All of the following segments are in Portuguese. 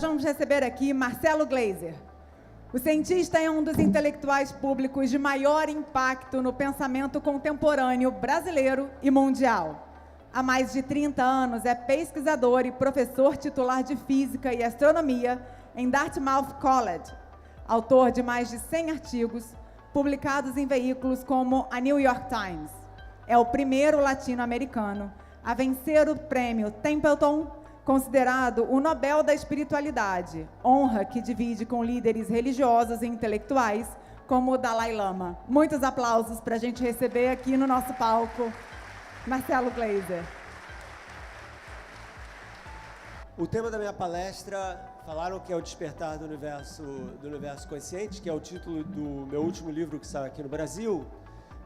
nós vamos receber aqui Marcelo Gleiser. O cientista é um dos intelectuais públicos de maior impacto no pensamento contemporâneo brasileiro e mundial. Há mais de 30 anos é pesquisador e professor titular de Física e Astronomia em Dartmouth College. Autor de mais de 100 artigos, publicados em veículos como a New York Times. É o primeiro latino-americano a vencer o prêmio Templeton, considerado o Nobel da Espiritualidade, honra que divide com líderes religiosos e intelectuais, como o Dalai Lama. Muitos aplausos para a gente receber aqui no nosso palco, Marcelo Gleiser. O tema da minha palestra, falaram que é o despertar do universo consciente, que é o título do meu último livro que saiu aqui no Brasil,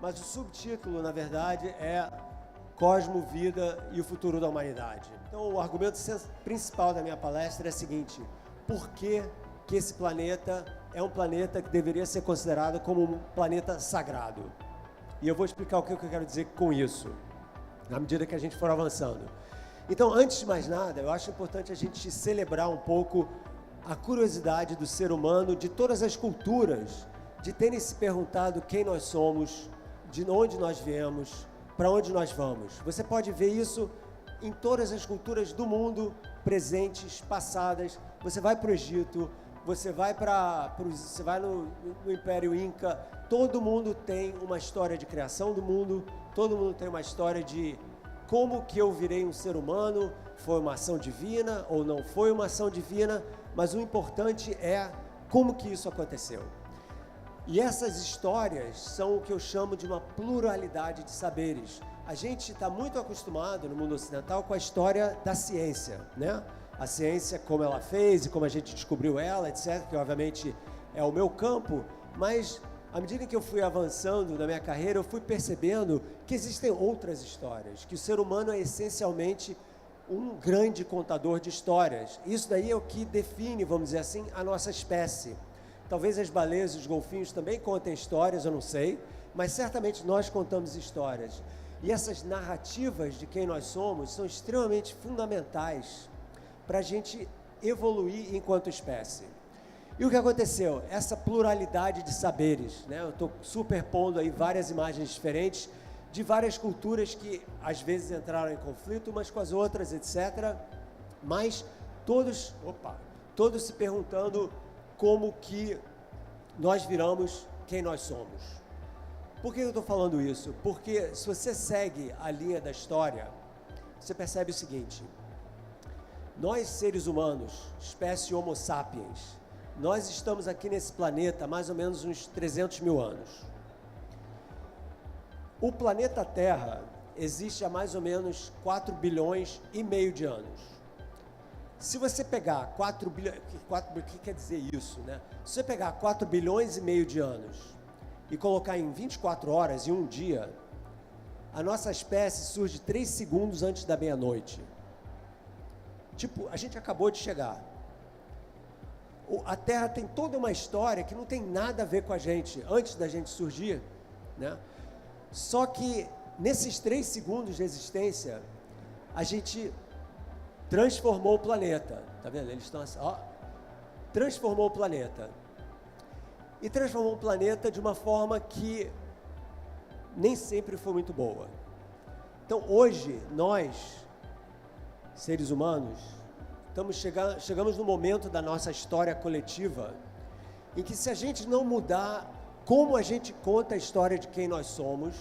mas o subtítulo, na verdade, é Cosmo, Vida e o Futuro da Humanidade. Então, o argumento principal da minha palestra é o seguinte: por que esse planeta é um planeta que deveria ser considerado como um planeta sagrado? E eu vou explicar o que eu quero dizer com isso, na medida que a gente for avançando. Então, antes de mais nada, eu acho importante a gente celebrar um pouco a curiosidade do ser humano, de todas as culturas, de terem se perguntado quem nós somos, de onde nós viemos, para onde nós vamos. Você pode ver isso em todas as culturas do mundo, presentes, passadas. Você vai para o Egito, você vai no Império Inca, todo mundo tem uma história de criação do mundo, todo mundo tem uma história de como que eu virei um ser humano, foi uma ação divina ou não foi uma ação divina, mas o importante é como que isso aconteceu. E essas histórias são o que eu chamo de uma pluralidade de saberes. A gente está muito acostumado no mundo ocidental com a história da ciência, né? A ciência, como ela fez e como a gente descobriu ela, etc., que obviamente é o meu campo, mas à medida que eu fui avançando na minha carreira, eu fui percebendo que existem outras histórias, que o ser humano é essencialmente um grande contador de histórias. Isso daí é o que define, vamos dizer assim, a nossa espécie. Talvez as baleias e os golfinhos também contem histórias, eu não sei, mas certamente nós contamos histórias. E essas narrativas de quem nós somos são extremamente fundamentais para a gente evoluir enquanto espécie. E o que aconteceu? Essa pluralidade de saberes, né? Eu estou superpondo aí várias imagens diferentes de várias culturas que às vezes entraram em conflito umas com as outras, etc. Mas todos se perguntando como que nós viramos quem nós somos. Por que eu estou falando isso? Porque se você segue a linha da história, você percebe o seguinte: nós, seres humanos, espécie Homo sapiens, nós estamos aqui nesse planeta há mais ou menos uns 300 mil anos. O planeta Terra existe há mais ou menos 4 bilhões e meio de anos. Se você pegar 4 bilhões, o que quer dizer isso, né? Se você pegar 4 bilhões e meio de anos e colocar em 24 horas, em um dia, a nossa espécie surge 3 segundos antes da meia-noite. Tipo, a gente acabou de chegar. A Terra tem toda uma história que não tem nada a ver com a gente, antes da gente surgir, né? Só que, nesses 3 segundos de existência, a gente transformou o planeta. Tá vendo? Eles estão assim, ó. Transformou o planeta. E transformou o planeta de uma forma que nem sempre foi muito boa. Então, hoje, nós, seres humanos, chegamos no momento da nossa história coletiva em que, se a gente não mudar como a gente conta a história de quem nós somos,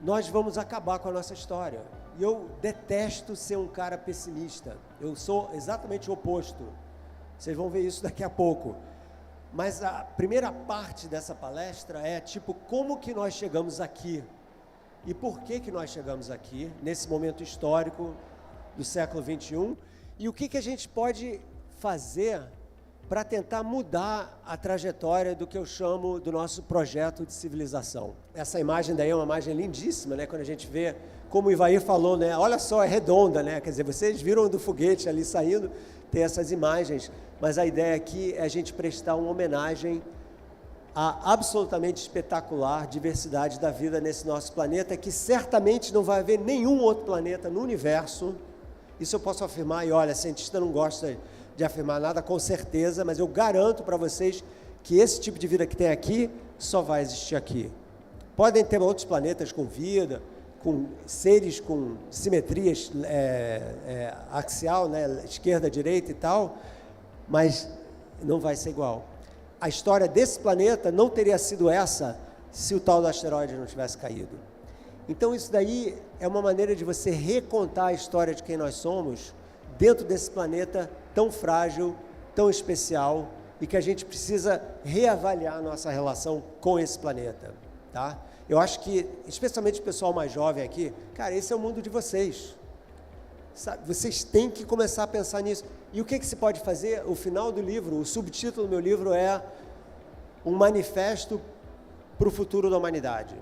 nós vamos acabar com a nossa história. E eu detesto ser um cara pessimista. Eu sou exatamente o oposto. Vocês vão ver isso daqui a pouco. Mas a primeira parte dessa palestra é tipo, como que nós chegamos aqui? E por que nós chegamos aqui, nesse momento histórico do século XXI? E o que a gente pode fazer para tentar mudar a trajetória do que eu chamo do nosso projeto de civilização. Essa imagem daí é uma imagem lindíssima, né? Quando a gente vê, como o Ivair falou, né? Olha só, é redonda, né? Quer dizer, vocês viram do foguete ali saindo, tem essas imagens, mas a ideia aqui é a gente prestar uma homenagem à absolutamente espetacular diversidade da vida nesse nosso planeta, que certamente não vai haver nenhum outro planeta no universo Isso eu posso afirmar, e olha, cientista não gosta de afirmar nada com certeza, mas eu garanto para vocês que esse tipo de vida que tem aqui só vai existir aqui. Podem ter outros planetas com vida, com seres com simetrias axial, né, esquerda, direita e tal, mas não vai ser igual. A história desse planeta não teria sido essa se o tal do asteroide não tivesse caído. Então isso daí é uma maneira de você recontar a história de quem nós somos dentro desse planeta tão frágil, tão especial, e que a gente precisa reavaliar a nossa relação com esse planeta, tá? Eu acho que, especialmente o pessoal mais jovem aqui, cara, esse é o mundo de vocês. Sabe? Vocês têm que começar a pensar nisso. E o que se pode fazer? O final do livro, o subtítulo do meu livro é um manifesto para o futuro da humanidade.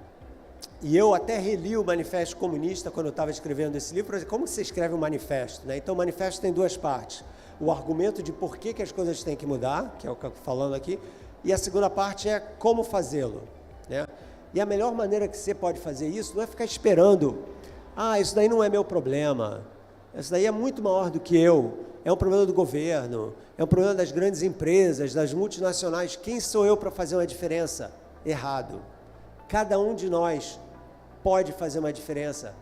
E eu até reli o Manifesto Comunista quando eu estava escrevendo esse livro. Como você escreve um manifesto, né? Então, o manifesto tem duas partes. O argumento de por que as coisas têm que mudar, que é o que eu estou falando aqui, e a segunda parte é como fazê-lo, né? E a melhor maneira que você pode fazer isso não é ficar esperando, isso daí não é meu problema, isso daí é muito maior do que eu, é um problema do governo, é um problema das grandes empresas, das multinacionais, quem sou eu para fazer uma diferença? Errado. Cada um de nós pode fazer uma diferença,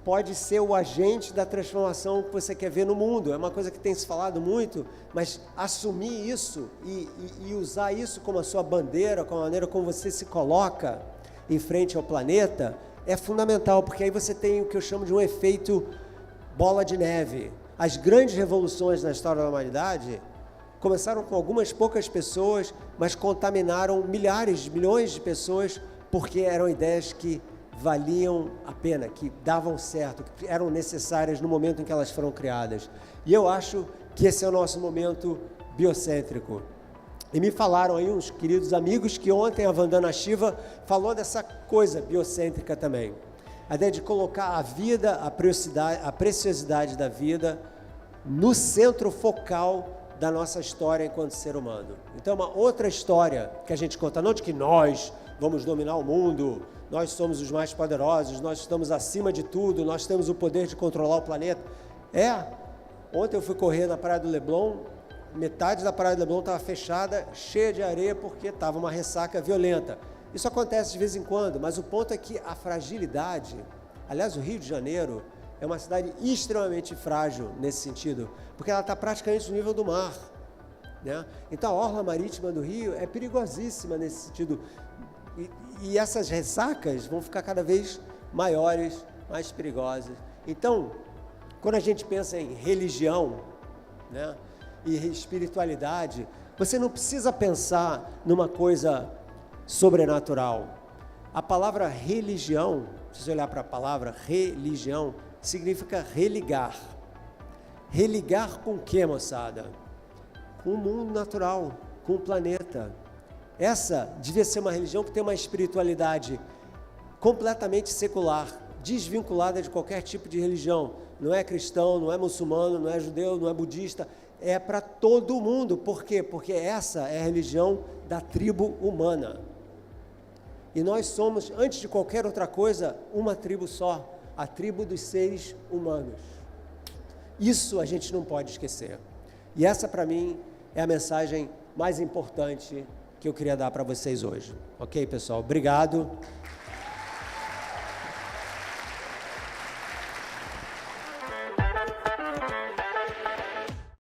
pode ser o agente da transformação que você quer ver no mundo. É uma coisa que tem se falado muito, mas assumir isso e usar isso como a sua bandeira, como a maneira como você se coloca em frente ao planeta, é fundamental, porque aí você tem o que eu chamo de um efeito bola de neve. As grandes revoluções na história da humanidade começaram com algumas poucas pessoas, mas contaminaram milhares, milhões de pessoas, porque eram ideias que valiam a pena, que davam certo, que eram necessárias no momento em que elas foram criadas. E eu acho que esse é o nosso momento biocêntrico. E me falaram aí uns queridos amigos que ontem a Vandana Shiva falou dessa coisa biocêntrica também. A ideia de colocar a vida, a preciosidade da vida no centro focal da nossa história enquanto ser humano. Então, uma outra história que a gente conta, não de que nós vamos dominar o mundo, nós somos os mais poderosos, nós estamos acima de tudo, nós temos o poder de controlar o planeta. Ontem eu fui correr na Praia do Leblon, metade da Praia do Leblon estava fechada, cheia de areia, porque estava uma ressaca violenta. Isso acontece de vez em quando, mas o ponto é que a fragilidade, aliás, o Rio de Janeiro é uma cidade extremamente frágil nesse sentido, porque ela está praticamente no nível do mar, né? Então a orla marítima do Rio é perigosíssima nesse sentido, e essas ressacas vão ficar cada vez maiores, mais perigosas. Então, quando a gente pensa em religião, né, e espiritualidade, você não precisa pensar numa coisa sobrenatural. A palavra religião, se você olhar para a palavra religião, significa religar. Religar com o quê, moçada? Com o mundo natural, com o planeta. Essa devia ser uma religião que tem uma espiritualidade completamente secular, desvinculada de qualquer tipo de religião. Não é cristão, não é muçulmano, não é judeu, não é budista, é para todo mundo. Por quê? Porque essa é a religião da tribo humana. E nós somos, antes de qualquer outra coisa, uma tribo só, a tribo dos seres humanos. Isso a gente não pode esquecer. E essa, para mim, é a mensagem mais importante que eu queria dar para vocês hoje. Ok, pessoal? Obrigado.